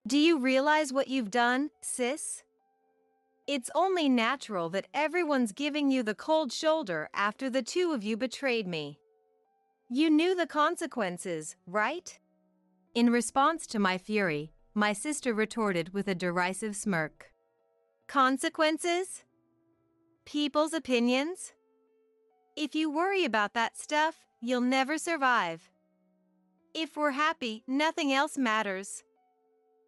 Do you realize what you've done, sis? It's only natural that everyone's giving you the cold shoulder after the two of you betrayed me. You knew the consequences, right? In response to my fury, my sister retorted with a derisive smirk. Consequences? People's opinions? If you worry about that stuff, you'll never survive. If we're happy, nothing else matters.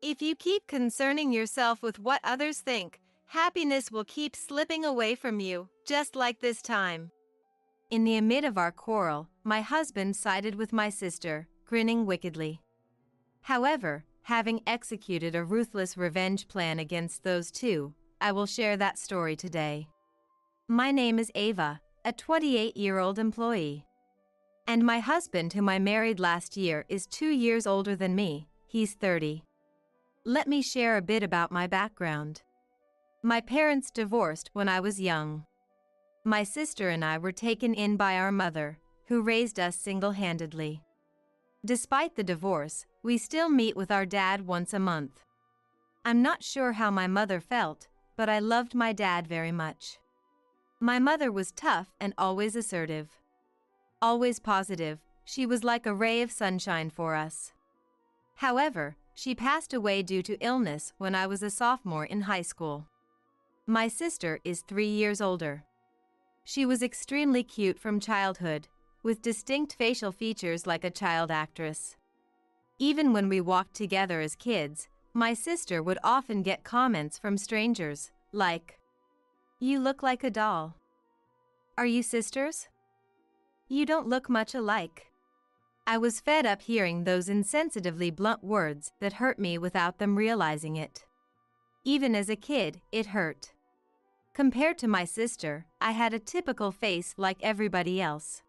If you keep concerning yourself with what others think, happiness will keep slipping away from you, just like this time. In the amid of our quarrel, my husband sided with my sister, grinning wickedly. However, having executed a ruthless revenge plan against those two, I will share that story today. My name is Ava, a 28-year-old employee. And my husband, whom I married last year, is 2 years older than me. He's 30. Let me share a bit about my background. My parents divorced when I was young. My sister and I were taken in by our mother, who raised us single-handedly. Despite the divorce, we still meet with our dad once a month. I'm not sure how my mother felt, but I loved my dad very much. My mother was tough and always assertive. Always positive, she was like a ray of sunshine for us. However, she passed away due to illness when I was a sophomore in high school. My sister is 3 years older. She was extremely cute from childhood, with distinct facial features like a child actress. Even when we walked together as kids, my sister would often get comments from strangers, like, "You look like a doll." "Are you sisters? You don't look much alike." I was fed up hearing those insensitively blunt words that hurt me without them realizing it. Even as a kid, it hurt. Compared to my sister, I had a typical face like everybody else.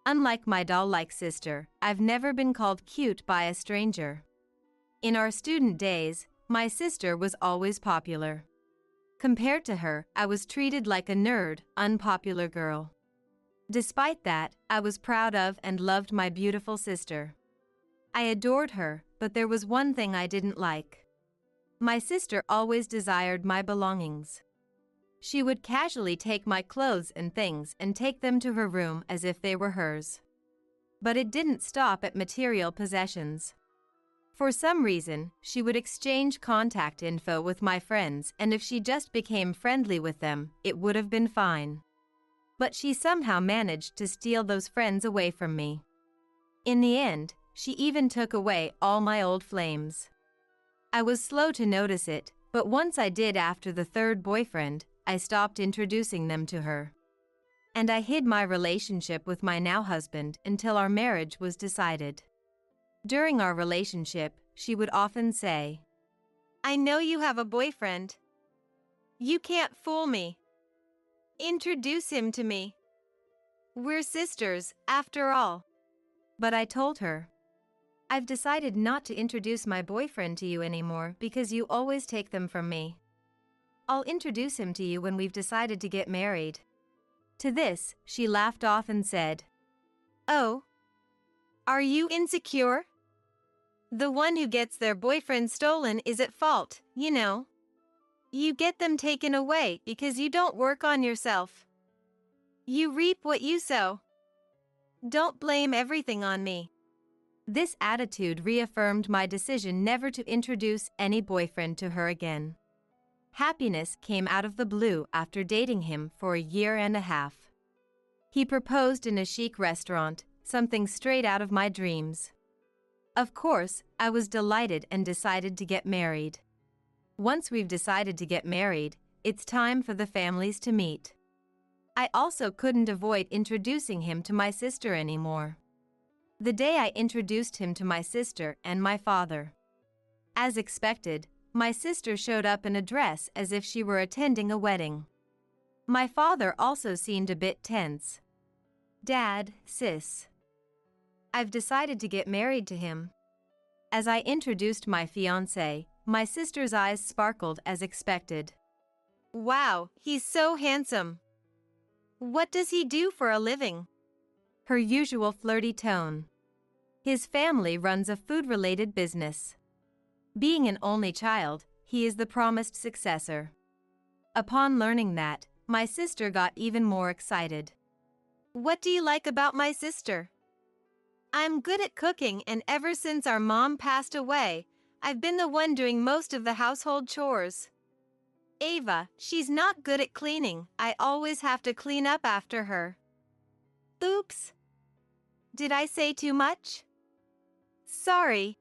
Unlike my doll-like sister, I've never been called cute by a stranger. In our student days, my sister was always popular. Compared to her, I was treated like a nerd, unpopular girl. Despite that, I was proud of and loved my beautiful sister. I adored her, but there was one thing I didn't like. My sister always desired my belongings. She would casually take my clothes and things and take them to her room as if they were hers. But it didn't stop at material possessions. For some reason, she would exchange contact info with my friends, and if she just became friendly with them, it would have been fine. But she somehow managed to steal those friends away from me. In the end, she even took away all my old flames. I was slow to notice it, but once I did after the third boyfriend, I stopped introducing them to her. And I hid my relationship with my now husband until our marriage was decided. During our relationship, she would often say, "I know you have a boyfriend. You can't fool me. Introduce him to me. We're sisters, after all." But I told her, "I've decided not to introduce my boyfriend to you anymore because you always take them from me. I'll introduce him to you when we've decided to get married." To this, she laughed off and said, "Oh, are you insecure? The one who gets their boyfriend stolen is at fault, you know. You get them taken away because you don't work on yourself. You reap what you sow. Don't blame everything on me." This attitude reaffirmed my decision never to introduce any boyfriend to her again. Happiness came out of the blue after dating him for a year and a half. He proposed in a chic restaurant, something straight out of my dreams. Of course, I was delighted and decided to get married. Once we've decided to get married, it's time for the families to meet. I also couldn't avoid introducing him to my sister anymore. The day I introduced him to my sister and my father. As expected, my sister showed up in a dress as if she were attending a wedding. My father also seemed a bit tense. "Dad, sis. I've decided to get married to him." As I introduced my fiancé, my sister's eyes sparkled as expected. "Wow, he's so handsome. What does he do for a living?" Her usual flirty tone. "His family runs a food-related business." Being an only child, he is the promised successor. Upon learning that, my sister got even more excited. What do you like about my sister? I'm good at cooking, and ever since our mom passed away, I've been the one doing most of the household chores. Ava, she's not good at cleaning. I always have to clean up after her. Oops. Did I say too much? Sorry.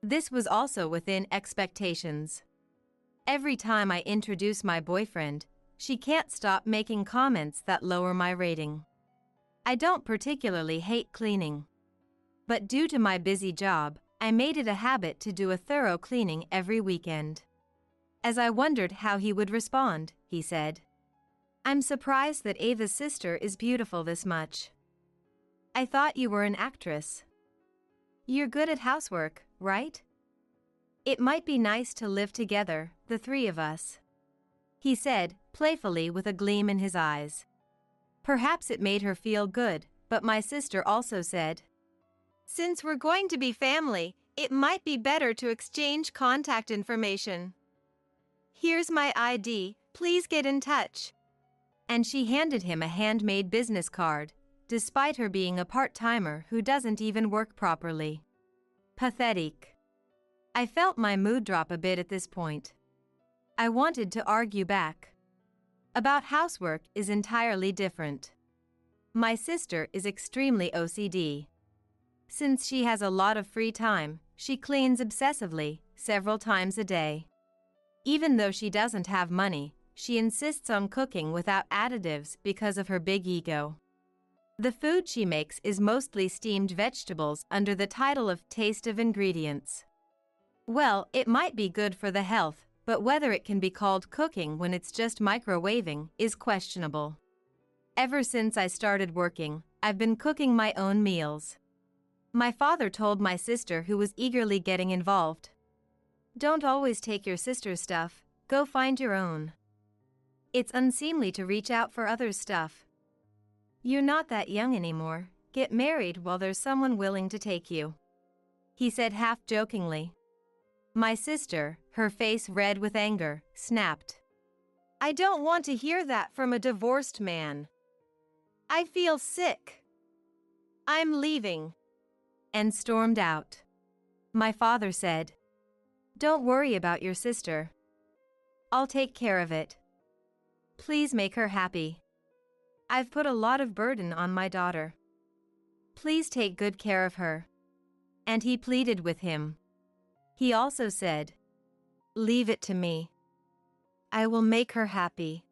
This was also within expectations. Every time I introduce my boyfriend, she can't stop making comments that lower my rating. I don't particularly hate cleaning. But due to my busy job, I made it a habit to do a thorough cleaning every weekend. As I wondered how he would respond, he said, "I'm surprised that Ava's sister is beautiful this much. I thought you were an actress. You're good at housework, right? It might be nice to live together, the three of us," he said, playfully with a gleam in his eyes. Perhaps it made her feel good, but my sister also said, "Since we're going to be family, it might be better to exchange contact information. Here's my ID, please get in touch." And she handed him a handmade business card, despite her being a part-timer who doesn't even work properly. Pathetic. I felt my mood drop a bit at this point. I wanted to argue back. About housework is entirely different. My sister is extremely OCD. Since she has a lot of free time, she cleans obsessively, several times a day. Even though she doesn't have money, she insists on cooking without additives because of her big ego. The food she makes is mostly steamed vegetables under the title of Taste of Ingredients. Well, it might be good for the health, but whether it can be called cooking when it's just microwaving is questionable. Ever since I started working, I've been cooking my own meals. My father told my sister, who was eagerly getting involved, "Don't always take your sister's stuff, go find your own. It's unseemly to reach out for others' stuff. You're not that young anymore, get married while there's someone willing to take you," he said half-jokingly. My sister, her face red with anger, snapped, "I don't want to hear that from a divorced man. I feel sick. I'm leaving," and stormed out. My father said, "Don't worry about your sister. I'll take care of it. Please make her happy. I've put a lot of burden on my daughter. Please take good care of her." And he pleaded with him. He also said, "Leave it to me. I will make her happy.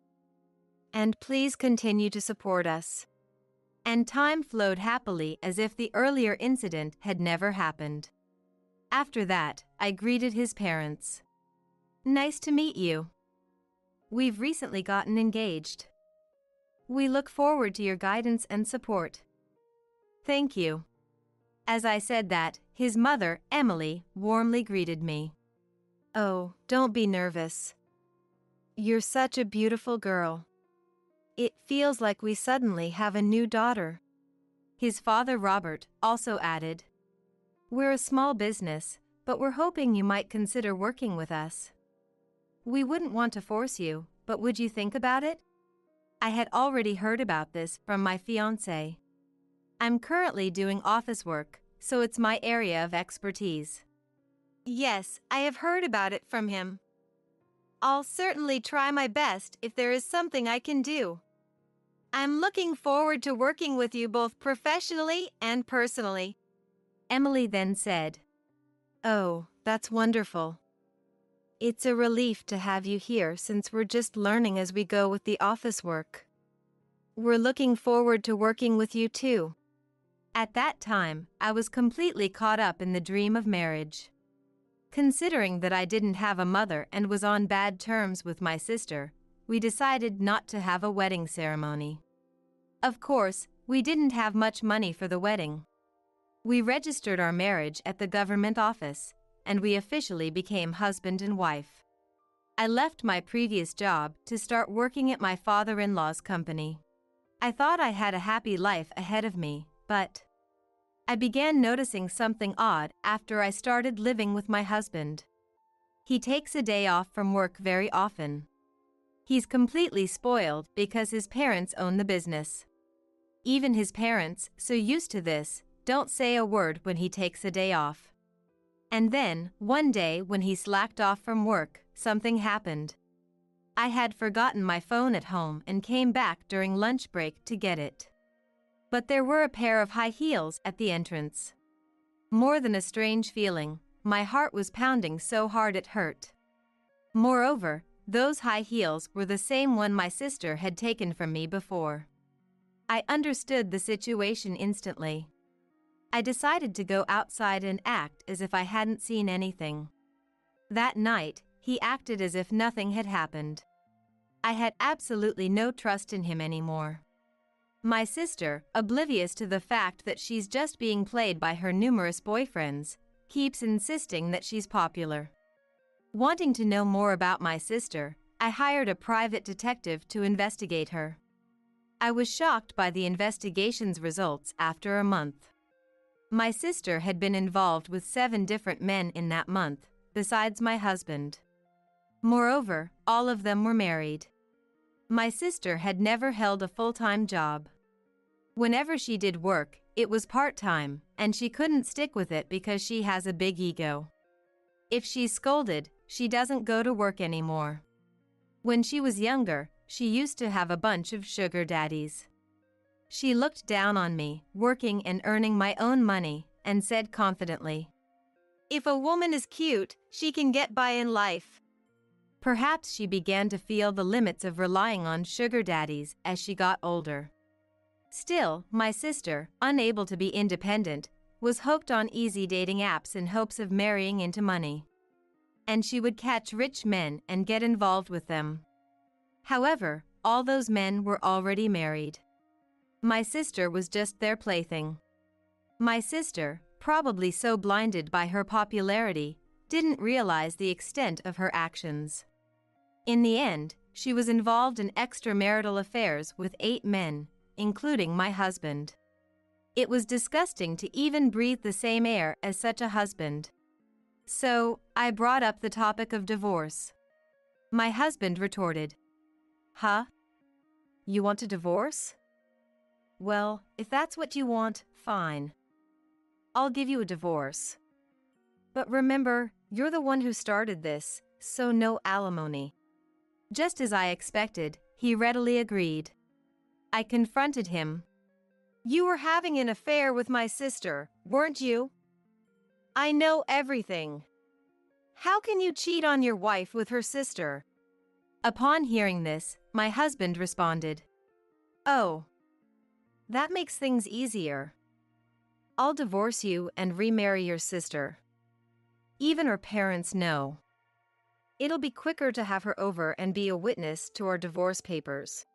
And please continue to support us." And time flowed happily as if the earlier incident had never happened. After that, I greeted his parents. "Nice to meet you. We've recently gotten engaged. We look forward to your guidance and support." "Thank you." As I said that, his mother, Emily, warmly greeted me. "Oh, don't be nervous. You're such a beautiful girl. It feels like we suddenly have a new daughter." His father, Robert, also added, "We're a small business, but we're hoping you might consider working with us. We wouldn't want to force you, but would you think about it?" I had already heard about this from my fiancé. I'm currently doing office work, so it's my area of expertise. "Yes, I have heard about it from him. I'll certainly try my best if there is something I can do. I'm looking forward to working with you both professionally and personally." Emily then said, "Oh, that's wonderful. It's a relief to have you here since we're just learning as we go with the office work. We're looking forward to working with you too." At that time, I was completely caught up in the dream of marriage. Considering that I didn't have a mother and was on bad terms with my sister, we decided not to have a wedding ceremony. Of course, we didn't have much money for the wedding. We registered our marriage at the government office, and we officially became husband and wife. I left my previous job to start working at my father-in-law's company. I thought I had a happy life ahead of me, but I began noticing something odd after I started living with my husband. He takes a day off from work very often. He's completely spoiled because his parents own the business. Even his parents, so used to this, don't say a word when he takes a day off. And then, one day when he slacked off from work, something happened. I had forgotten my phone at home and came back during lunch break to get it. But there were a pair of high heels at the entrance. More than a strange feeling, my heart was pounding so hard it hurt. Moreover, those high heels were the same one my sister had taken from me before. I understood the situation instantly. I decided to go outside and act as if I hadn't seen anything. That night, he acted as if nothing had happened. I had absolutely no trust in him anymore. My sister, oblivious to the fact that she's just being played by her numerous boyfriends, keeps insisting that she's popular. Wanting to know more about my sister, I hired a private detective to investigate her. I was shocked by the investigation's results after a month. My sister had been involved with 7 different men in that month, besides my husband. Moreover, all of them were married. My sister had never held a full-time job. Whenever she did work, it was part-time, and she couldn't stick with it because she has a big ego. If she's scolded, she doesn't go to work anymore. When she was younger, she used to have a bunch of sugar daddies. She looked down on me, working and earning my own money, and said confidently, "If a woman is cute, she can get by in life." Perhaps she began to feel the limits of relying on sugar daddies as she got older. Still, my sister, unable to be independent, was hooked on easy dating apps in hopes of marrying into money. And she would catch rich men and get involved with them. However, all those men were already married. My sister was just their plaything. My sister, probably so blinded by her popularity, didn't realize the extent of her actions. In the end, she was involved in extramarital affairs with 8 men, including my husband. It was disgusting to even breathe the same air as such a husband. So, I brought up the topic of divorce. My husband retorted, "Huh? You want a divorce? Well, if that's what you want, fine. I'll give you a divorce. But remember, you're the one who started this, so no alimony." Just as I expected, he readily agreed. I confronted him. "You were having an affair with my sister, weren't you? I know everything. How can you cheat on your wife with her sister?" Upon hearing this, my husband responded, "Oh, that makes things easier. I'll divorce you and remarry your sister. Even her parents know. It'll be quicker to have her over and be a witness to our divorce papers."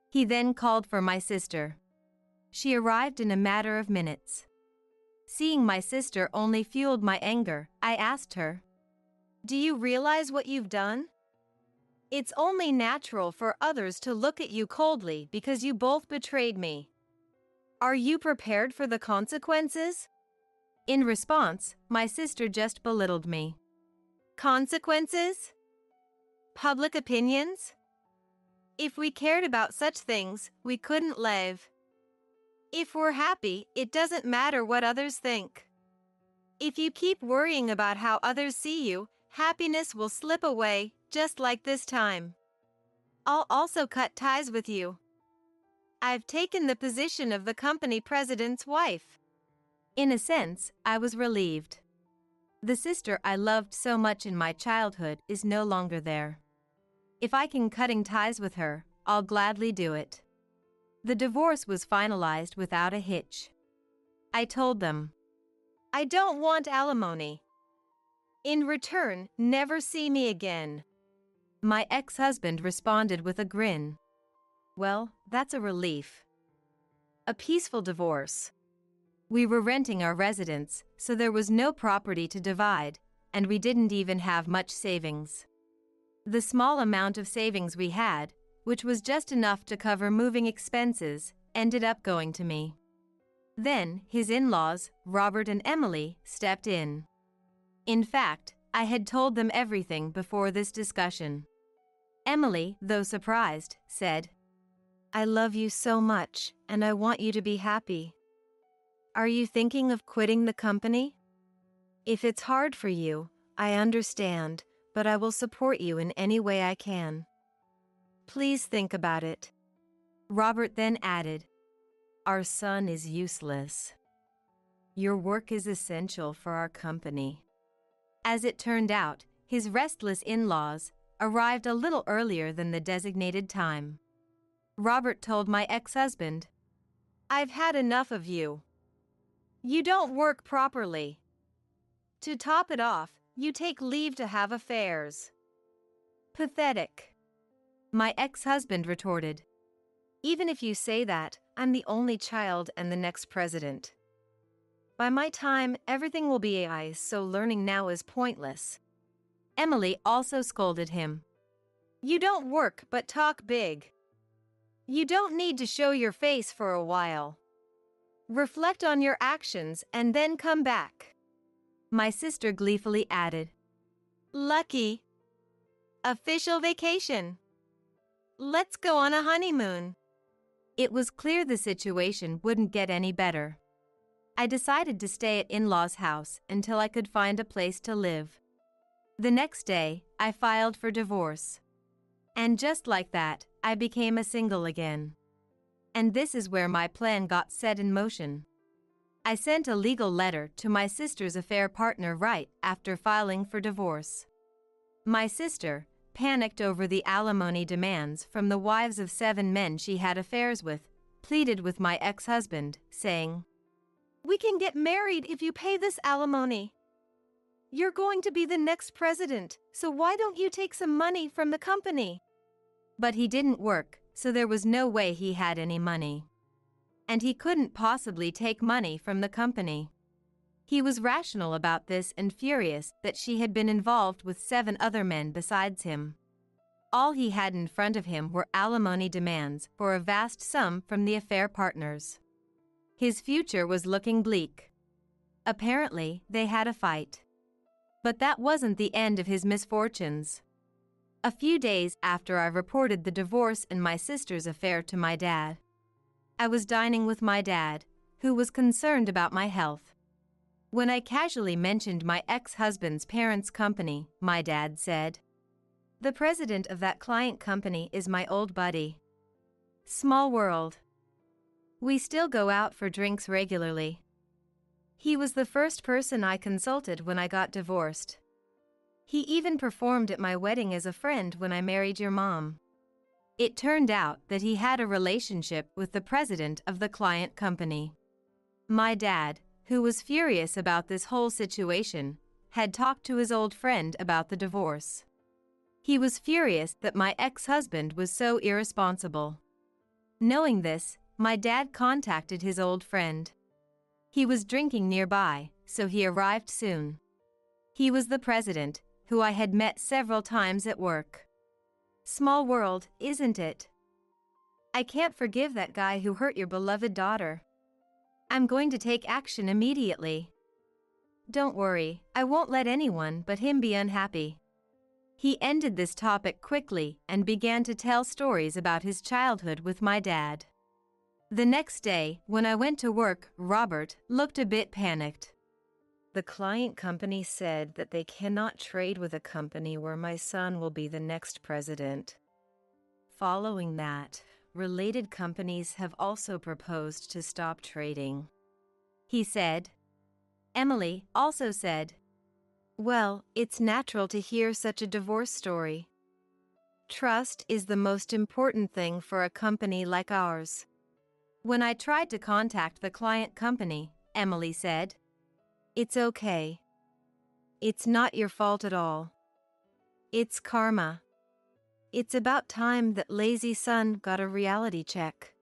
He then called for my sister. She arrived in a matter of minutes. Seeing my sister only fueled my anger, I asked her, "Do you realize what you've done? It's only natural for others to look at you coldly because you both betrayed me. Are you prepared for the consequences?" In response, my sister just belittled me. Consequences? Public opinions? If we cared about such things, we couldn't live. If we're happy, it doesn't matter what others think. If you keep worrying about how others see you, happiness will slip away, just like this time. I'll also cut ties with you. I've taken the position of the company president's wife. In a sense, I was relieved. The sister I loved so much in my childhood is no longer there. If I can cutting ties with her, I'll gladly do it. The divorce was finalized without a hitch. I told them, "I don't want alimony. In return, never see me again." My ex-husband responded with a grin. "Well, that's a relief. A peaceful divorce." We were renting our residence, so there was no property to divide, and we didn't even have much savings. The small amount of savings we had, which was just enough to cover moving expenses, ended up going to me. Then, his in-laws, Robert and Emily, stepped in. In fact, I had told them everything before this discussion. Emily, though surprised, said, "I love you so much, and I want you to be happy. Are you thinking of quitting the company? If it's hard for you, I understand, but I will support you in any way I can. Please think about it." Robert then added, "Our son is useless. Your work is essential for our company." As it turned out, his restless in-laws arrived a little earlier than the designated time. Robert told my ex-husband, "I've had enough of you. You don't work properly. To top it off, you take leave to have affairs. Pathetic." My ex-husband retorted, "Even if you say that, I'm the only child and the next president. By my time, everything will be AI, so learning now is pointless." Emily also scolded him. "You don't work but talk big. You don't need to show your face for a while. Reflect on your actions and then come back." My sister gleefully added, "Lucky. Official vacation. Let's go on a honeymoon." It was clear the situation wouldn't get any better. I decided to stay at in-laws' house until I could find a place to live. The next day, I filed for divorce. And just like that, I became a single again. And this is where my plan got set in motion. I sent a legal letter to my sister's affair partner right after filing for divorce. My sister, panicked over the alimony demands from the wives of 7 men she had affairs with, pleaded with my ex-husband, saying, "We can get married if you pay this alimony. You're going to be the next president, so why don't you take some money from the company?" But he didn't work, so there was no way he had any money. And he couldn't possibly take money from the company. He was rational about this and furious that she had been involved with 7 other men besides him. All he had in front of him were alimony demands for a vast sum from the affair partners. His future was looking bleak. Apparently, they had a fight. But that wasn't the end of his misfortunes. A few days after I reported the divorce and my sister's affair to my dad, I was dining with my dad, who was concerned about my health. When I casually mentioned my ex-husband's parents' company, my dad said, "The president of that client company is my old buddy. Small world. We still go out for drinks regularly. He was the first person I consulted when I got divorced. He even performed at my wedding as a friend when I married your mom." It turned out that he had a relationship with the president of the client company. My dad, who was furious about this whole situation, had talked to his old friend about the divorce. He was furious that my ex-husband was so irresponsible. Knowing this, my dad contacted his old friend. He was drinking nearby, so he arrived soon. He was the president, who I had met several times at work. Small world, isn't it? I can't forgive that guy who hurt your beloved daughter. I'm going to take action immediately. Don't worry, I won't let anyone but him be unhappy. He ended this topic quickly and began to tell stories about his childhood with my dad. The next day, when I went to work, Robert looked a bit panicked. "The client company said that they cannot trade with a company where my son will be the next president. Following that, related companies have also proposed to stop trading," he said. Emily also said, "Well, it's natural to hear such a divorce story. Trust is the most important thing for a company like ours." When I tried to contact the client company, Emily said, "It's okay. It's not your fault at all. It's karma. It's about time that lazy son got a reality check.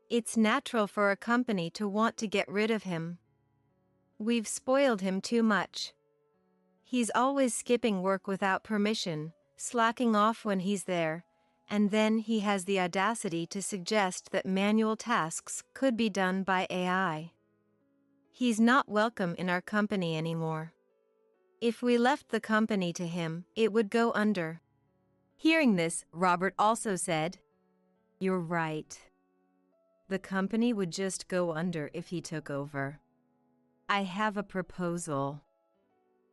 It's natural for a company to want to get rid of him. We've spoiled him too much. He's always skipping work without permission, slacking off when he's there, and then he has the audacity to suggest that manual tasks could be done by AI. He's not welcome in our company anymore. If we left the company to him, it would go under. Hearing this, Robert also said, "You're right. The company would just go under if he took over. I have a proposal.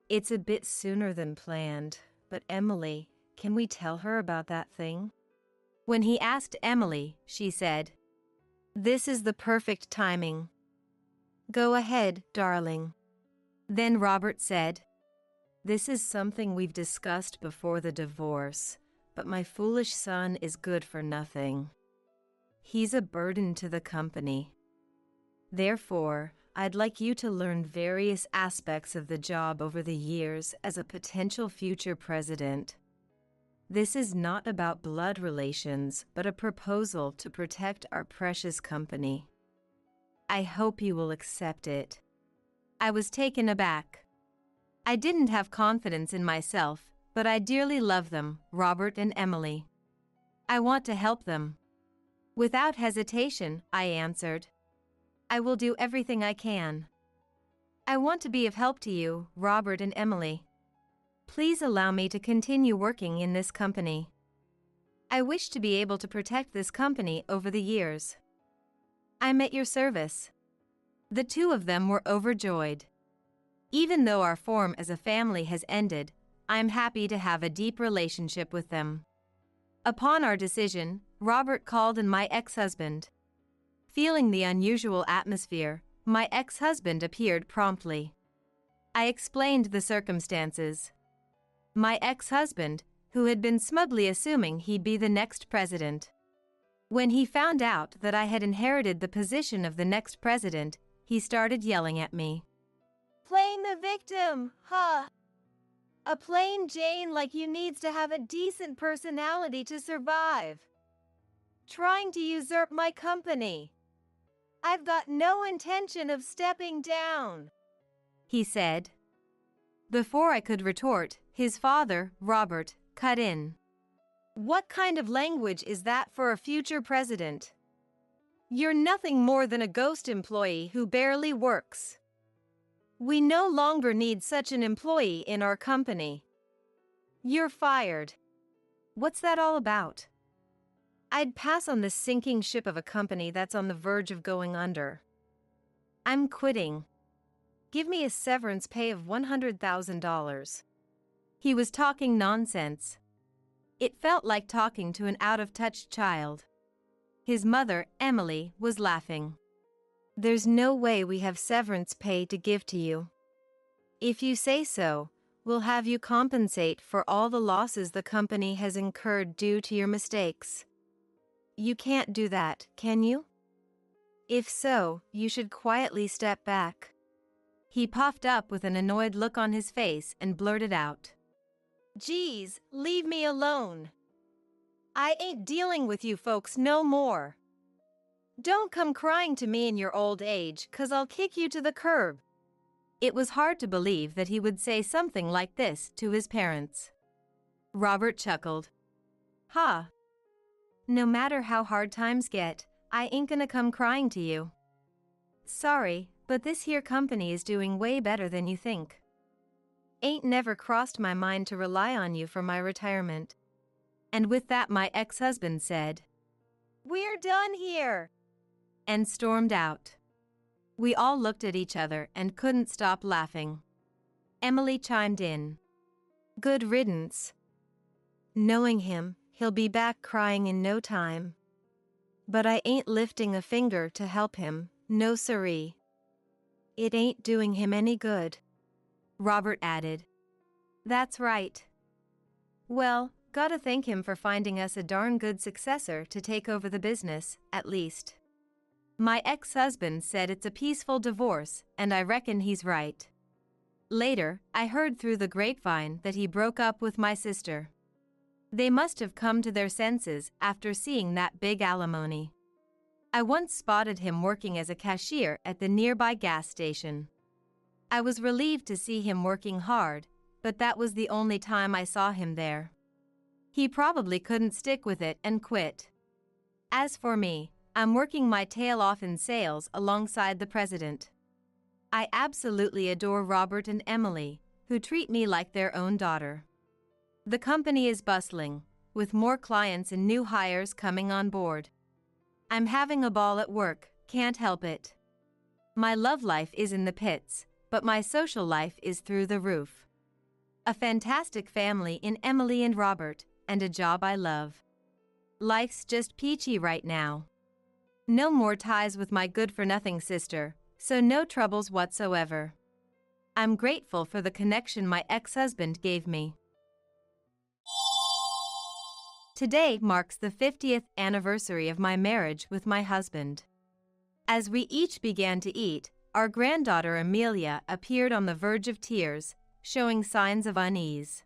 It's a bit sooner than planned, but Emily, can we tell her about that thing?" When he asked Emily, she said, "This is the perfect timing. Go ahead, darling." Then Robert said, "This is something we've discussed before the divorce, but my foolish son is good for nothing. He's a burden to the company. Therefore, I'd like you to learn various aspects of the job over the years as a potential future president. This is not about blood relations, but a proposal to protect our precious company. I hope you will accept it." I was taken aback. I didn't have confidence in myself, but I dearly love them, Robert and Emily. I want to help them. Without hesitation, I answered, "I will do everything I can. I want to be of help to you, Robert and Emily. Please allow me to continue working in this company. I wish to be able to protect this company over the years. I'm at your service." The two of them were overjoyed. Even though our form as a family has ended, I'm happy to have a deep relationship with them. Upon our decision, Robert called in my ex-husband. Feeling the unusual atmosphere, my ex-husband appeared promptly. I explained the circumstances. My ex-husband, who had been smugly assuming he'd be the next president. When he found out that I had inherited the position of the next president, he started yelling at me. "Playing the victim, huh? A plain Jane like you needs to have a decent personality to survive. Trying to usurp my company. I've got no intention of stepping down," he said. Before I could retort, his father, Robert, cut in. "What kind of language is that for a future president? You're nothing more than a ghost employee who barely works. We no longer need such an employee in our company. You're fired." What's that all about? I'd pass on this sinking ship of a company that's on the verge of going under. I'm quitting. Give me a severance pay of $100,000. He was talking nonsense. It felt like talking to an out-of-touch child. His mother, Emily, was laughing. "There's no way we have severance pay to give to you. If you say so, we'll have you compensate for all the losses the company has incurred due to your mistakes. You can't do that, can you? If so, you should quietly step back." He puffed up with an annoyed look on his face and blurted out, "Geez, leave me alone. I ain't dealing with you folks no more. Don't come crying to me in your old age, 'cause I'll kick you to the curb." It was hard to believe that he would say something like this to his parents. Robert chuckled. "Ha! No matter how hard times get, I ain't gonna come crying to you. Sorry, but this here company is doing way better than you think. Ain't never crossed my mind to rely on you for my retirement." And with that my ex-husband said, "We're done here," and stormed out. We all looked at each other and couldn't stop laughing. Emily chimed in. "Good riddance. Knowing him, he'll be back crying in no time. But I ain't lifting a finger to help him, no siree. It ain't doing him any good." Robert added, "That's right. Well, gotta thank him for finding us a darn good successor to take over the business, at least." My ex-husband said it's a peaceful divorce, and I reckon he's right. Later, I heard through the grapevine that he broke up with my sister. They must have come to their senses after seeing that big alimony. I once spotted him working as a cashier at the nearby gas station. I was relieved to see him working hard, but that was the only time I saw him there. He probably couldn't stick with it and quit. As for me, I'm working my tail off in sales alongside the president. I absolutely adore Robert and Emily, who treat me like their own daughter. The company is bustling, with more clients and new hires coming on board. I'm having a ball at work, can't help it. My love life is in the pits, but my social life is through the roof. A fantastic family in Emily and Robert, and a job I love. Life's just peachy right now. No more ties with my good-for-nothing sister, so no troubles whatsoever. I'm grateful for the connection my ex-husband gave me. Today marks the 50th anniversary of my marriage with my husband. As we each began to eat, our granddaughter Amelia appeared on the verge of tears, showing signs of unease.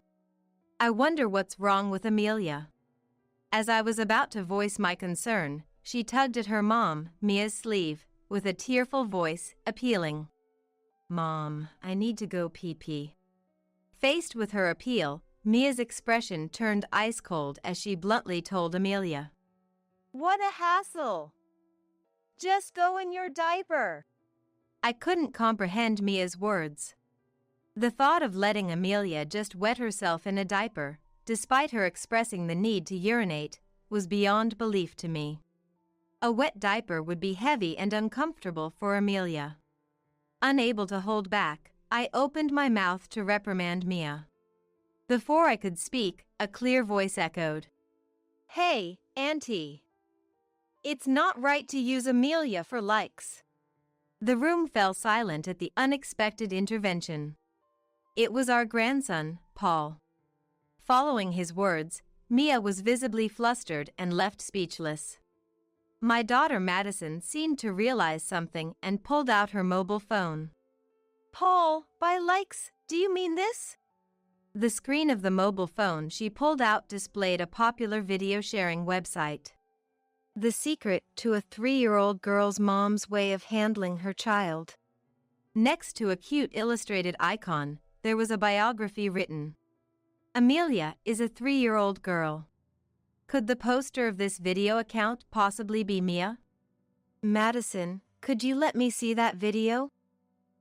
I wonder what's wrong with Amelia. As I was about to voice my concern, she tugged at her mom, Mia's sleeve, with a tearful voice, appealing. "Mom, I need to go pee-pee." Faced with her appeal, Mia's expression turned ice cold as she bluntly told Amelia, "What a hassle! Just go in your diaper." I couldn't comprehend Mia's words. The thought of letting Amelia just wet herself in a diaper, despite her expressing the need to urinate, was beyond belief to me. A wet diaper would be heavy and uncomfortable for Amelia. Unable to hold back, I opened my mouth to reprimand Mia. Before I could speak, a clear voice echoed, "Hey, Auntie. It's not right to use Amelia for likes." The room fell silent at the unexpected intervention. It was our grandson, Paul. Following his words, Mia was visibly flustered and left speechless. My daughter Madison seemed to realize something and pulled out her mobile phone. "Paul, by likes, do you mean this?" The screen of the mobile phone she pulled out displayed a popular video sharing website. The secret to a 3-year-old girl's mom's way of handling her child. Next to a cute illustrated icon, there was a biography written. Amelia is a 3-year-old girl. Could the poster of this video account possibly be Mia? "Madison, could you let me see that video?"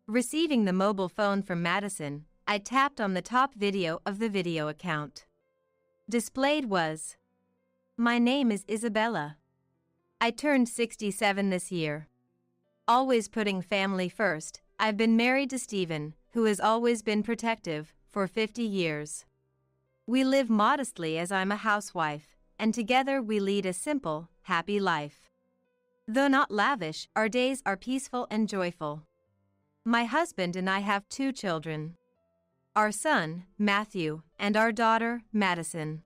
Receiving the mobile phone from Madison, I tapped on the top video of the video account. Displayed was, "My name is Isabella. I turned 67 this year. Always putting family first, I've been married to Stephen, who has always been protective, for 50 years. We live modestly as I'm a housewife, and together we lead a simple, happy life. Though not lavish, our days are peaceful and joyful. My husband and I have 2 children. Our son, Matthew, and our daughter, Madison.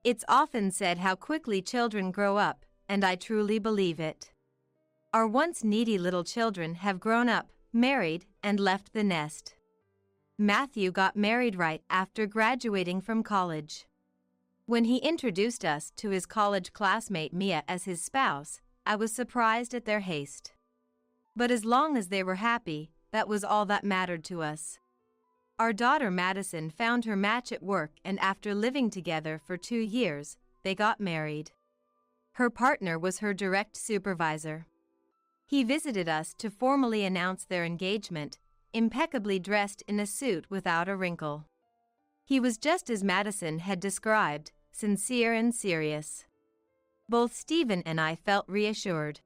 It's often said how quickly children grow up, and I truly believe it. Our once needy little children have grown up, married, and left the nest. Matthew got married right after graduating from college. When he introduced us to his college classmate Mia as his spouse, I was surprised at their haste. But as long as they were happy, that was all that mattered to us. Our daughter Madison found her match at work, and after living together for 2 years, they got married. Her partner was her direct supervisor. He visited us to formally announce their engagement, impeccably dressed in a suit without a wrinkle. He was just as Madison had described, sincere and serious. Both Stephen and I felt reassured.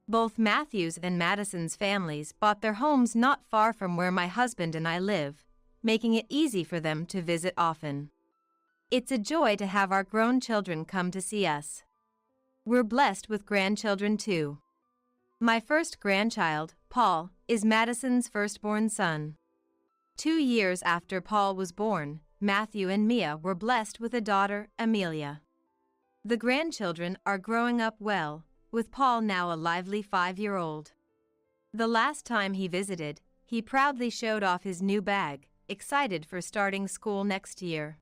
Both Matthew's and Madison's families bought their homes not far from where my husband and I live, making it easy for them to visit often. It's a joy to have our grown children come to see us. We're blessed with grandchildren too. My first grandchild, Paul, is Madison's firstborn son. 2 years after Paul was born, Matthew and Mia were blessed with a daughter, Amelia. The grandchildren are growing up well, with Paul now a lively 5-year-old. The last time he visited, he proudly showed off his new bag, excited for starting school next year.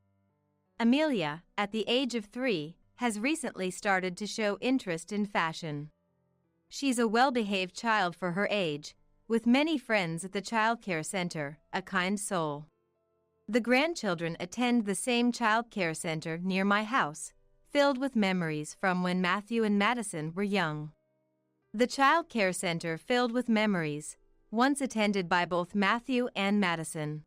Amelia, at the age of 3, has recently started to show interest in fashion. She's a well-behaved child for her age, with many friends at the childcare center, a kind soul. The grandchildren attend the same childcare center near my house, filled with memories from when Matthew and Madison were young. The childcare center filled with memories, once attended by both Matthew and Madison.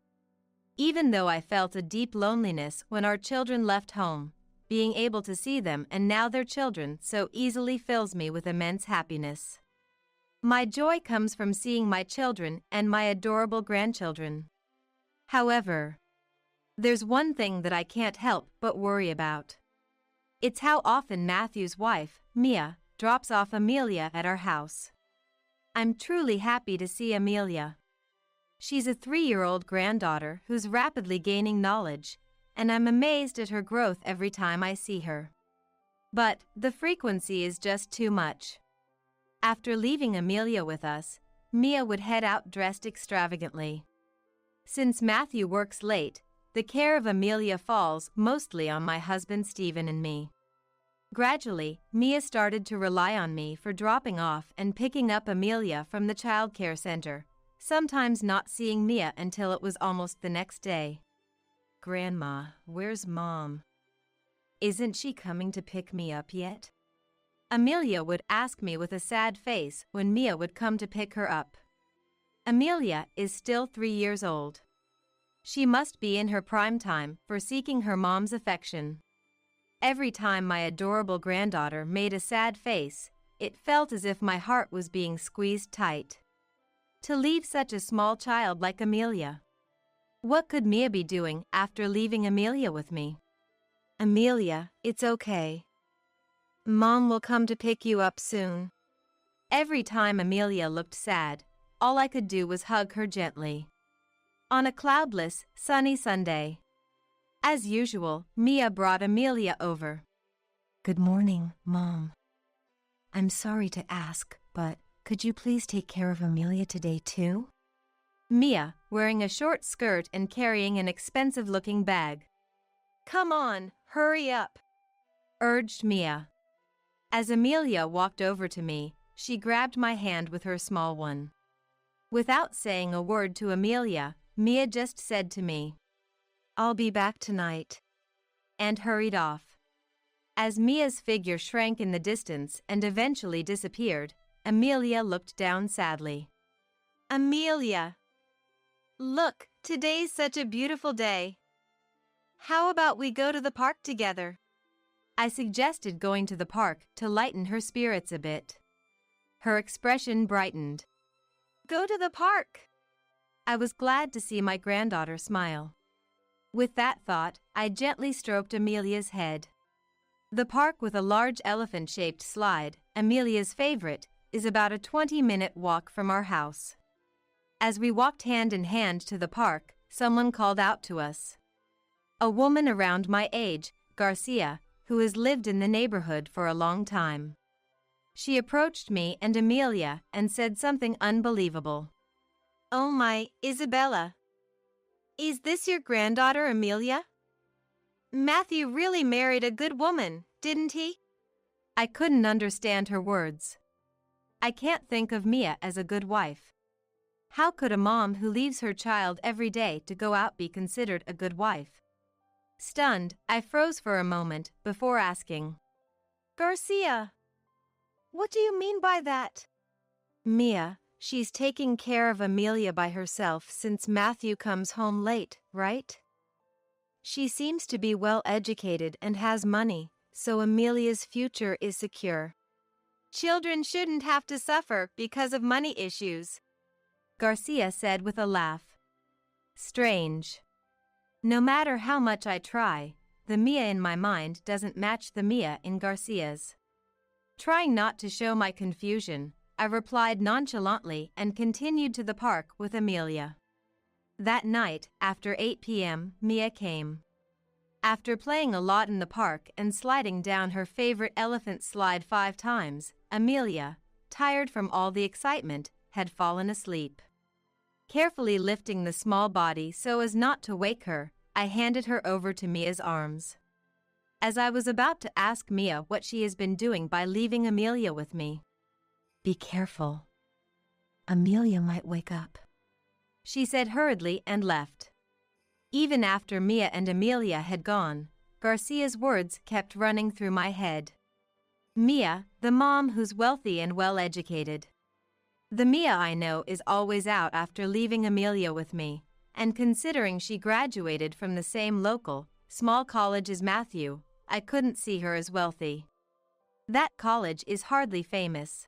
Even though I felt a deep loneliness when our children left home, being able to see them and now their children so easily fills me with immense happiness. My joy comes from seeing my children and my adorable grandchildren. However, there's one thing that I can't help but worry about. It's how often Matthew's wife, Mia, drops off Amelia at our house. I'm truly happy to see Amelia. She's a 3-year-old granddaughter who's rapidly gaining knowledge, and I'm amazed at her growth every time I see her. But the frequency is just too much. After leaving Amelia with us, Mia would head out dressed extravagantly. Since Matthew works late, the care of Amelia falls mostly on my husband Stephen and me. Gradually, Mia started to rely on me for dropping off and picking up Amelia from the childcare center, sometimes not seeing Mia until it was almost the next day. "Grandma, where's Mom? Isn't she coming to pick me up yet?" Amelia would ask me with a sad face when Mia would come to pick her up. Amelia is still 3 years old. She must be in her prime time for seeking her mom's affection. Every time my adorable granddaughter made a sad face, it felt as if my heart was being squeezed tight. To leave such a small child like Amelia. What could Mia be doing after leaving Amelia with me? "Amelia, it's okay. Mom will come to pick you up soon." Every time Amelia looked sad, all I could do was hug her gently. On a cloudless, sunny Sunday, as usual, Mia brought Amelia over. "Good morning, Mom. I'm sorry to ask, but could you please take care of Amelia today too?" Mia, wearing a short skirt and carrying an expensive-looking bag. "Come on, hurry up," urged Mia. As Amelia walked over to me, she grabbed my hand with her small one. Without saying a word to Amelia, Mia just said to me, "I'll be back tonight," and hurried off. As Mia's figure shrank in the distance and eventually disappeared, Amelia looked down sadly. "Amelia, look, today's such a beautiful day. How about we go to the park together?" I suggested going to the park to lighten her spirits a bit. Her expression brightened. "Go to the park." I was glad to see my granddaughter smile. With that thought, I gently stroked Amelia's head. The park with a large elephant-shaped slide, Amelia's favorite, is about a 20-minute walk from our house. As we walked hand in hand to the park, someone called out to us. A woman around my age, Garcia, who has lived in the neighborhood for a long time. She approached me and Amelia and said something unbelievable. "Oh my, Isabella. Is this your granddaughter Amelia? Matthew really married a good woman, didn't he?" I couldn't understand her words. I can't think of Mia as a good wife. How could a mom who leaves her child every day to go out be considered a good wife? Stunned, I froze for a moment before asking, "Garcia, what do you mean by that?" "Mia, she's taking care of Amelia by herself since Matthew comes home late, right? She seems to be well educated and has money, so Amelia's future is secure. Children shouldn't have to suffer because of money issues," Garcia said with a laugh. Strange. No matter how much I try, the Mia in my mind doesn't match the Mia in Garcia's. Trying not to show my confusion, I replied nonchalantly and continued to the park with Amelia. That night, after 8 p.m., Mia came. After playing a lot in the park and sliding down her favorite elephant slide 5 times, Amelia, tired from all the excitement, had fallen asleep. Carefully lifting the small body so as not to wake her, I handed her over to Mia's arms. As I was about to ask Mia what she has been doing by leaving Amelia with me. "Be careful. Amelia might wake up," she said hurriedly and left. Even after Mia and Amelia had gone, Garcia's words kept running through my head. Mia, the mom who's wealthy and well-educated. The Mia I know is always out after leaving Amelia with me, and considering she graduated from the same local, small college as Matthew, I couldn't see her as wealthy. That college is hardly famous.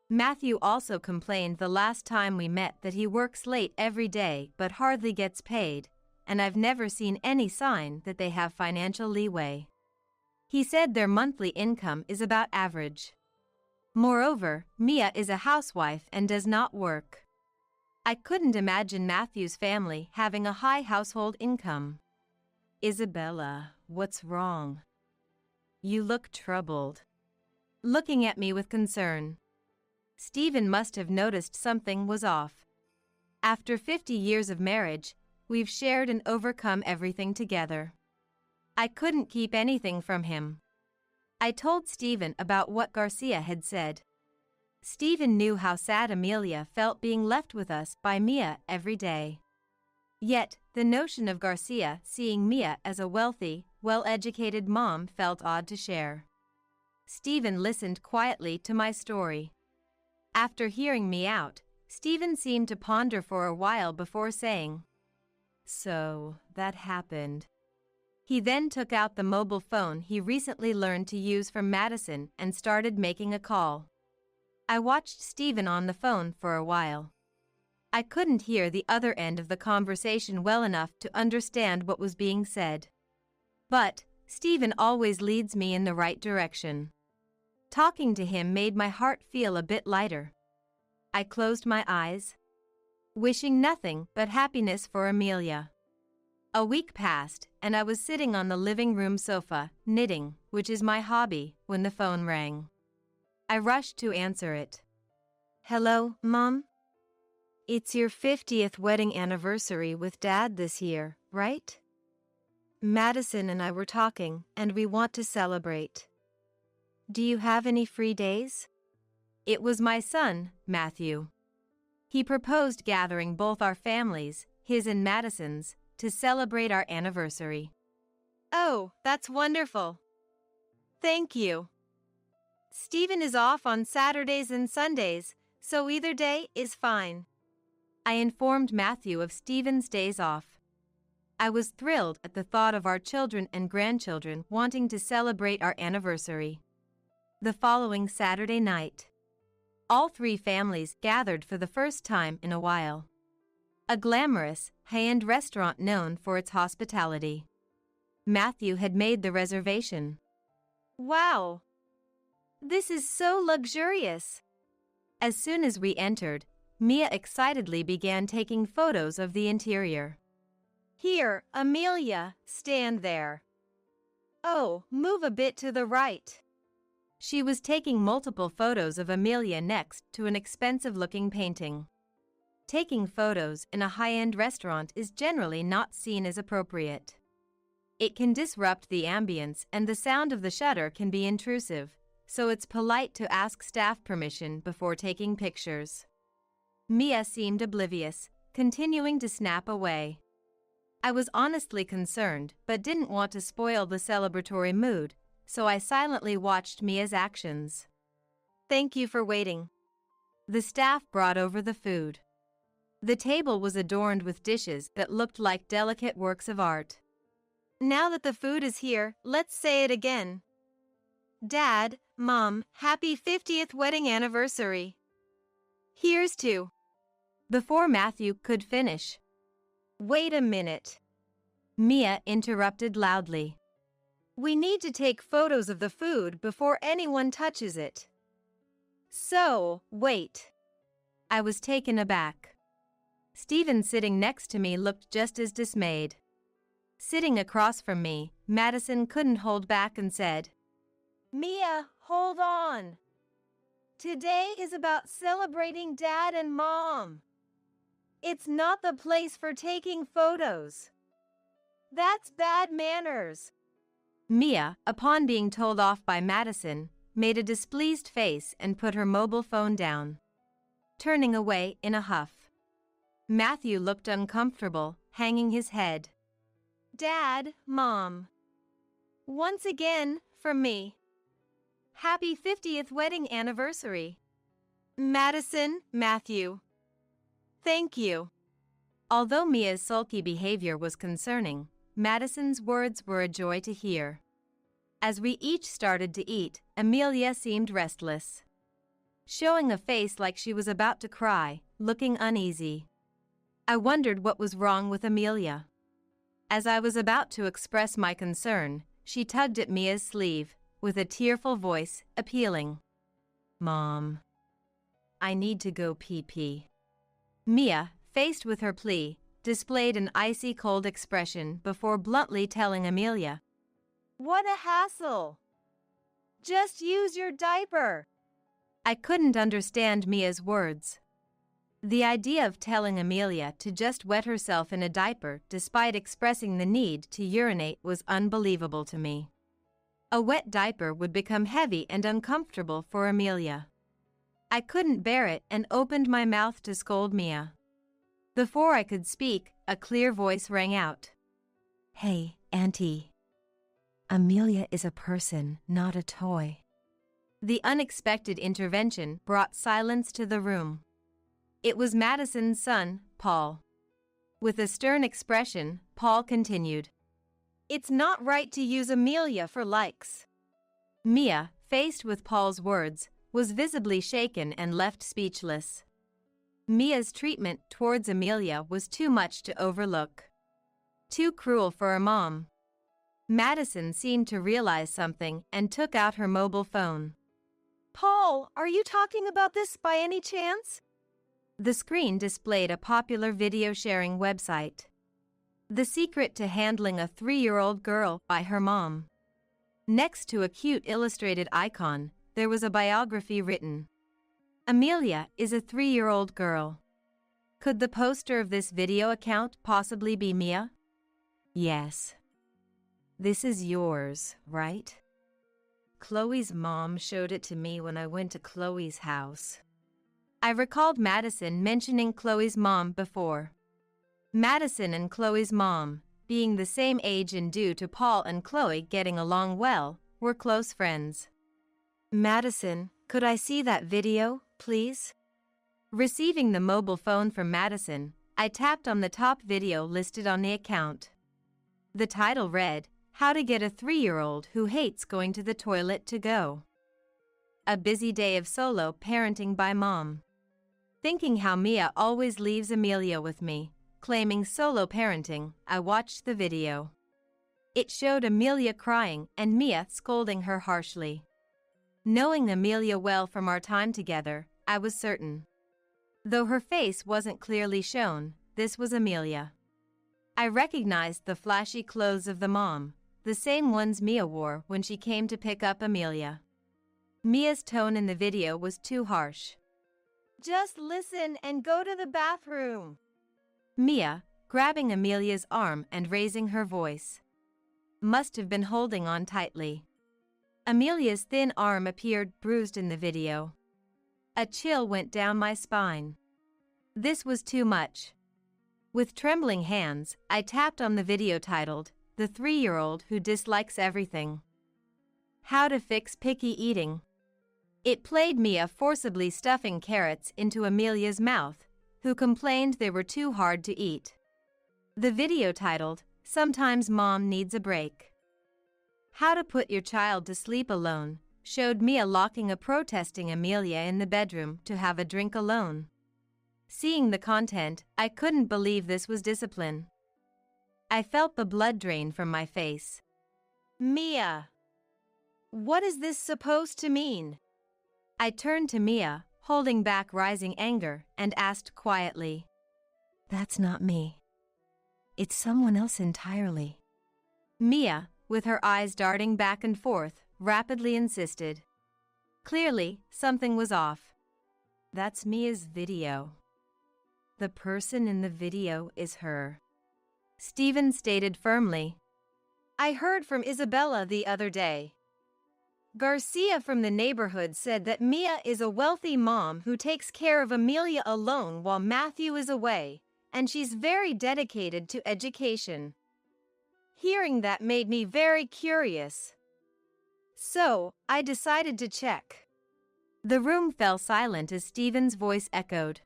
Matthew also complained the last time we met that he works late every day but hardly gets paid, and I've never seen any sign that they have financial leeway. He said their monthly income is about average. Moreover, Mia is a housewife and does not work. I couldn't imagine Matthew's family having a high household income. Isabella, what's wrong? You look troubled. Looking at me with concern. Stephen must have noticed something was off. After 50 years of marriage, we've shared and overcome everything together. I couldn't keep anything from him. I told Stephen about what Garcia had said. Stephen knew how sad Amelia felt being left with us by Mia every day. Yet, the notion of Garcia seeing Mia as a wealthy, well-educated mom felt odd to share. Stephen listened quietly to my story. After hearing me out, Stephen seemed to ponder for a while before saying, "So, that happened." He then took out the mobile phone he recently learned to use from Madison and started making a call. I watched Stephen on the phone for a while. I couldn't hear the other end of the conversation well enough to understand what was being said. But, Stephen always leads me in the right direction. Talking to him made my heart feel a bit lighter. I closed my eyes, wishing nothing but happiness for Amelia. A week passed, and I was sitting on the living room sofa, knitting, which is my hobby, when the phone rang. I rushed to answer it. "Hello, Mom? It's your 50th wedding anniversary with Dad this year, right? Madison and I were talking, and we want to celebrate. Do you have any free days?" It was my son, Matthew. He proposed gathering both our families, his and Madison's, to celebrate our anniversary. "Oh, that's wonderful. Thank you. Stephen is off on Saturdays and Sundays, so either day is fine." I informed Matthew of Stephen's days off. I was thrilled at the thought of our children and grandchildren wanting to celebrate our anniversary. The following Saturday night, all three families gathered for the first time in a while. A glamorous, high-end restaurant known for its hospitality. Matthew had made the reservation. "Wow! This is so luxurious." As soon as we entered, Mia excitedly began taking photos of the interior. "Here, Amelia, stand there. Oh, move a bit to the right." She was taking multiple photos of Amelia next to an expensive-looking painting. Taking photos in a high-end restaurant is generally not seen as appropriate. It can disrupt the ambience and the sound of the shutter can be intrusive, so it's polite to ask staff permission before taking pictures. Mia seemed oblivious, continuing to snap away. I was honestly concerned but didn't want to spoil the celebratory mood, so I silently watched Mia's actions. "Thank you for waiting." The staff brought over the food. The table was adorned with dishes that looked like delicate works of art. "Now that the food is here, let's say it again. Dad, Mom, happy 50th wedding anniversary. Here's to." Before Matthew could finish. "Wait a minute," Mia interrupted loudly. "We need to take photos of the food before anyone touches it. So, wait." I was taken aback. Stephen sitting next to me looked just as dismayed. Sitting across from me, Madison couldn't hold back and said, "Mia, hold on. Today is about celebrating Dad and Mom. It's not the place for taking photos. That's bad manners." Mia, upon being told off by Madison, made a displeased face and put her mobile phone down, turning away in a huff. Matthew looked uncomfortable, hanging his head. "Dad, Mom. Once again, from me. Happy 50th wedding anniversary. Madison, Matthew. Thank you." Although Mia's sulky behavior was concerning, Madison's words were a joy to hear. As we each started to eat, Amelia seemed restless, showing a face like she was about to cry, looking uneasy. I wondered what was wrong with Amelia. As I was about to express my concern, she tugged at Mia's sleeve, with a tearful voice, appealing. "Mom, I need to go pee-pee." Mia, faced with her plea, displayed an icy cold expression before bluntly telling Amelia, "What a hassle! Just use your diaper." I couldn't understand Mia's words. The idea of telling Amelia to just wet herself in a diaper despite expressing the need to urinate was unbelievable to me. A wet diaper would become heavy and uncomfortable for Amelia. I couldn't bear it and opened my mouth to scold Mia. Before I could speak, a clear voice rang out. "Hey, Auntie. Amelia is a person, not a toy." The unexpected intervention brought silence to the room. It was Madison's son, Paul. With a stern expression, Paul continued, "It's not right to use Amelia for likes." Mia, faced with Paul's words, was visibly shaken and left speechless. Mia's treatment towards Amelia was too much to overlook. Too cruel for a mom. Madison seemed to realize something and took out her mobile phone. "Paul, are you talking about this by any chance?" The screen displayed a popular video-sharing website. The Secret to Handling a 3-Year-Old Girl by her mom. Next to a cute illustrated icon, there was a biography written. Amelia is a 3-year-old girl. Could the poster of this video account possibly be Mia? Yes. This is yours, right? Chloe's mom showed it to me when I went to Chloe's house. I recalled Madison mentioning Chloe's mom before. Madison and Chloe's mom, being the same age and due to Paul and Chloe getting along well, were close friends. "Madison, could I see that video, please?" Receiving the mobile phone from Madison, I tapped on the top video listed on the account. The title read, "How to Get a 3-Year-Old Who Hates Going to the Toilet to Go." A busy day of solo parenting by mom. Thinking how Mia always leaves Amelia with me, claiming solo parenting, I watched the video. It showed Amelia crying and Mia scolding her harshly. Knowing Amelia well from our time together, I was certain. Though her face wasn't clearly shown, this was Amelia. I recognized the flashy clothes of the mom, the same ones Mia wore when she came to pick up Amelia. Mia's tone in the video was too harsh. "Just listen and go to the bathroom." Mia, grabbing Amelia's arm and raising her voice, must have been holding on tightly. Amelia's thin arm appeared bruised in the video. A chill went down my spine. This was too much. With trembling hands, I tapped on the video titled, "The 3-Year-Old Who Dislikes Everything. How to Fix Picky Eating." It played Mia forcibly stuffing carrots into Amelia's mouth, who complained they were too hard to eat. The video titled, "Sometimes Mom Needs a Break. How to Put Your Child to Sleep Alone," showed Mia locking a protesting Amelia in the bedroom to have a drink alone. Seeing the content, I couldn't believe this was discipline. I felt the blood drain from my face. "Mia, what is this supposed to mean?" I turned to Mia, holding back rising anger, and asked quietly, "That's not me. It's someone else entirely." Mia, with her eyes darting back and forth, rapidly insisted. Clearly, something was off. "That's Mia's video. The person in the video is her," Stephen stated firmly. "I heard from Isabella the other day. Garcia from the neighborhood said that Mia is a wealthy mom who takes care of Amelia alone while Matthew is away, and she's very dedicated to education." Hearing that made me very curious. So, I decided to check. The room fell silent as Stephen's voice echoed.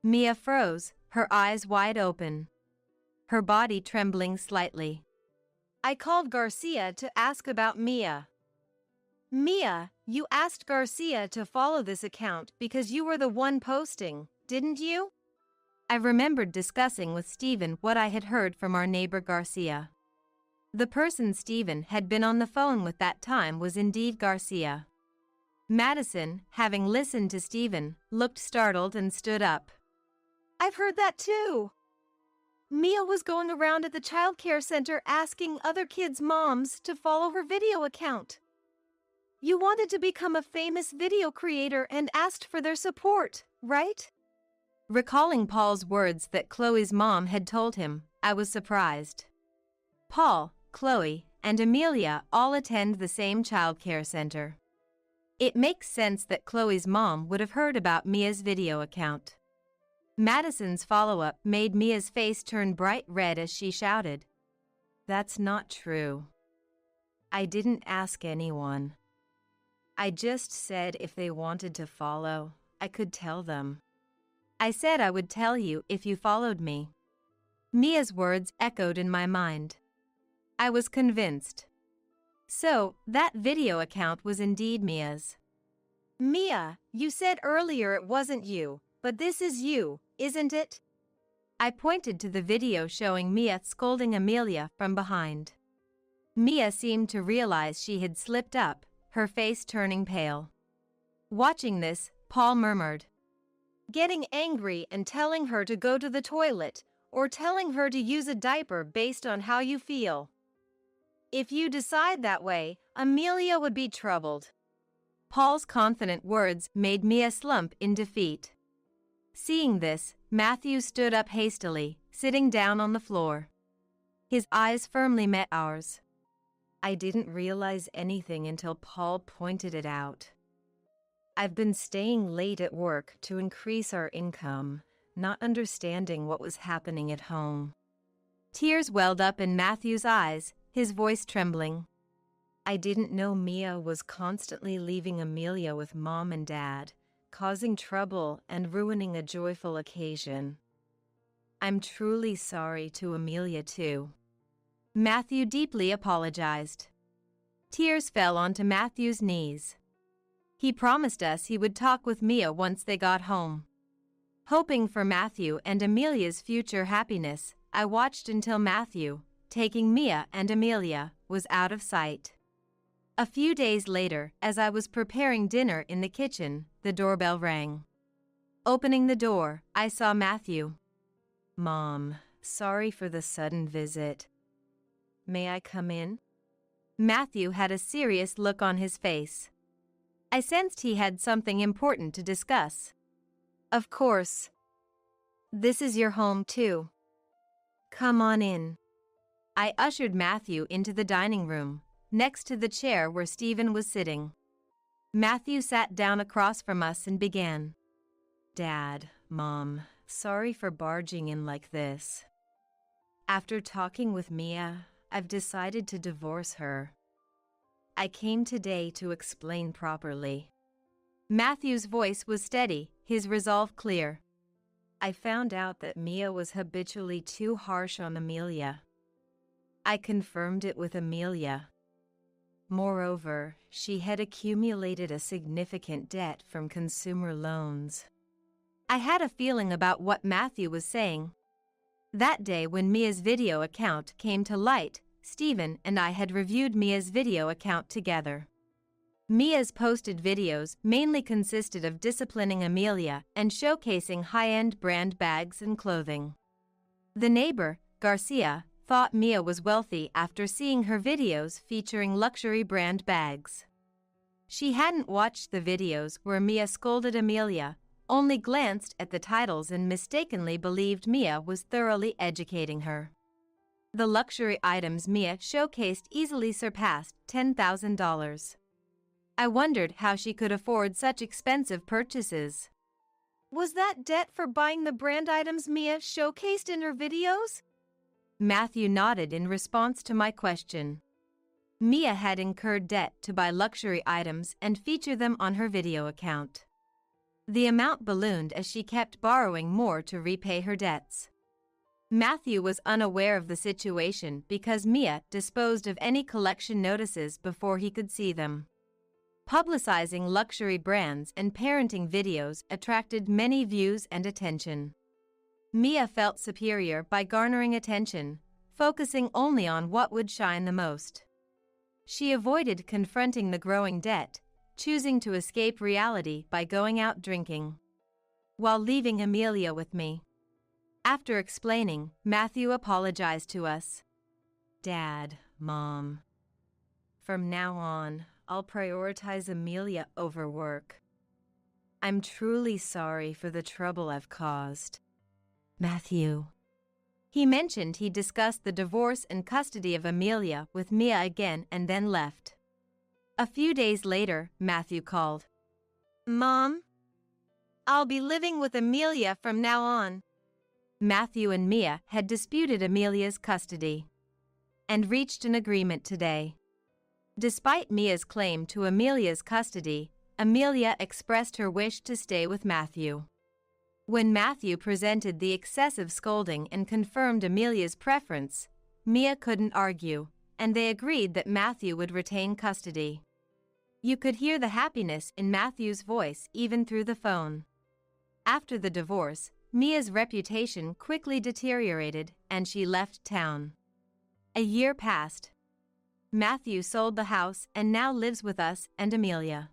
Mia froze, her eyes wide open, her body trembling slightly. I called Garcia to ask about Mia. Mia, you asked Garcia to follow this account because you were the one posting, didn't you? I remembered discussing with Stephen what I had heard from our neighbor Garcia. The person Stephen had been on the phone with that time was indeed Garcia. Madison, having listened to Stephen, looked startled and stood up. I've heard that too. Mia was going around at the childcare center asking other kids' moms to follow her video account. You wanted to become a famous video creator and asked for their support, right? Recalling Paul's words that Chloe's mom had told him, I was surprised. Paul, Chloe, and Amelia all attend the same childcare center. It makes sense that Chloe's mom would have heard about Mia's video account. Madison's follow-up made Mia's face turn bright red as she shouted, That's not true. I didn't ask anyone. I just said if they wanted to follow, I could tell them. I said I would tell you if you followed me. Mia's words echoed in my mind. I was convinced. So, that video account was indeed Mia's. Mia, you said earlier it wasn't you, but this is you, isn't it? I pointed to the video showing Mia scolding Amelia from behind. Mia seemed to realize she had slipped up, her face turning pale. Watching this, Paul murmured, Getting angry and telling her to go to the toilet, or telling her to use a diaper based on how you feel. If you decide that way, Amelia would be troubled. Paul's confident words made Mia slump in defeat. Seeing this, Matthew stood up hastily, sitting down on the floor. His eyes firmly met ours. I didn't realize anything until Paul pointed it out. I've been staying late at work to increase our income, not understanding what was happening at home. Tears welled up in Matthew's eyes, his voice trembling. I didn't know Mia was constantly leaving Amelia with Mom and Dad, causing trouble and ruining a joyful occasion. I'm truly sorry to Amelia too. Matthew deeply apologized. Tears fell onto Matthew's knees. He promised us he would talk with Mia once they got home. Hoping for Matthew and Amelia's future happiness, I watched until Matthew, taking Mia and Amelia, was out of sight. A few days later, as I was preparing dinner in the kitchen, the doorbell rang. Opening the door, I saw Matthew. Mom, sorry for the sudden visit. May I come in? Matthew had a serious look on his face. I sensed he had something important to discuss. Of course. This is your home too. Come on in. I ushered Matthew into the dining room, next to the chair where Stephen was sitting. Matthew sat down across from us and began. Dad, Mom, sorry for barging in like this. After talking with Mia, I've decided to divorce her. I came today to explain properly. Matthew's voice was steady, his resolve clear. I found out that Mia was habitually too harsh on Amelia. I confirmed it with Amelia. Moreover, she had accumulated a significant debt from consumer loans. I had a feeling about what Matthew was saying. That day when Mia's video account came to light, Stephen and I had reviewed Mia's video account together. Mia's posted videos mainly consisted of disciplining Amelia and showcasing high-end brand bags and clothing. The neighbor, Garcia, thought Mia was wealthy after seeing her videos featuring luxury brand bags. She hadn't watched the videos where Mia scolded Amelia, only glanced at the titles and mistakenly believed Mia was thoroughly educating her. The luxury items Mia showcased easily surpassed $10,000. I wondered how she could afford such expensive purchases. Was that debt for buying the brand items Mia showcased in her videos? Matthew nodded in response to my question. Mia had incurred debt to buy luxury items and feature them on her video account. The amount ballooned as she kept borrowing more to repay her debts. Matthew was unaware of the situation because Mia disposed of any collection notices before he could see them. Publicizing luxury brands and parenting videos attracted many views and attention. Mia felt superior by garnering attention, focusing only on what would shine the most. She avoided confronting the growing debt, choosing to escape reality by going out drinking, while leaving Amelia with me. After explaining, Matthew apologized to us. "Dad, Mom. From now on, I'll prioritize Amelia over work. I'm truly sorry for the trouble I've caused." Matthew. He mentioned he discussed the divorce and custody of Amelia with Mia again and then left. A few days later, Matthew called. "Mom, I'll be living with Amelia from now on." Matthew and Mia had disputed Amelia's custody and reached an agreement today. Despite Mia's claim to Amelia's custody, Amelia expressed her wish to stay with Matthew. When Matthew presented the excessive scolding and confirmed Amelia's preference, Mia couldn't argue, and they agreed that Matthew would retain custody. You could hear the happiness in Matthew's voice even through the phone. After the divorce, Mia's reputation quickly deteriorated and she left town. A year passed. Matthew sold the house and now lives with us and Amelia.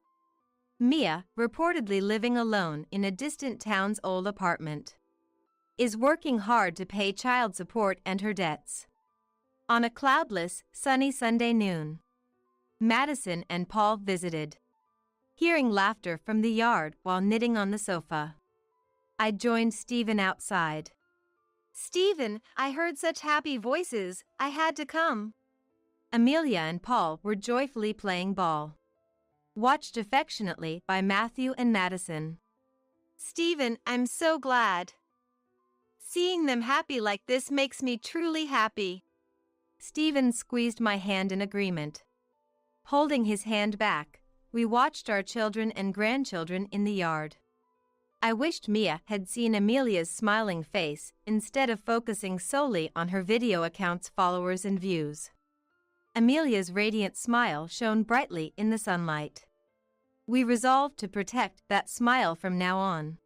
Mia, reportedly living alone in a distant town's old apartment, is working hard to pay child support and her debts. On a cloudless, sunny Sunday noon, Madison and Paul visited. Hearing laughter from the yard while knitting on the sofa, I joined Stephen outside. "Stephen, I heard such happy voices, I had to come." Amelia and Paul were joyfully playing ball, watched affectionately by Matthew and Madison. "Stephen, I'm so glad. Seeing them happy like this makes me truly happy." Stephen squeezed my hand in agreement. Holding his hand back, we watched our children and grandchildren in the yard. I wished Mia had seen Amelia's smiling face instead of focusing solely on her video account's followers and views. Amelia's radiant smile shone brightly in the sunlight. We resolved to protect that smile from now on.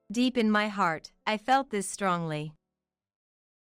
Deep in my heart, I felt this strongly.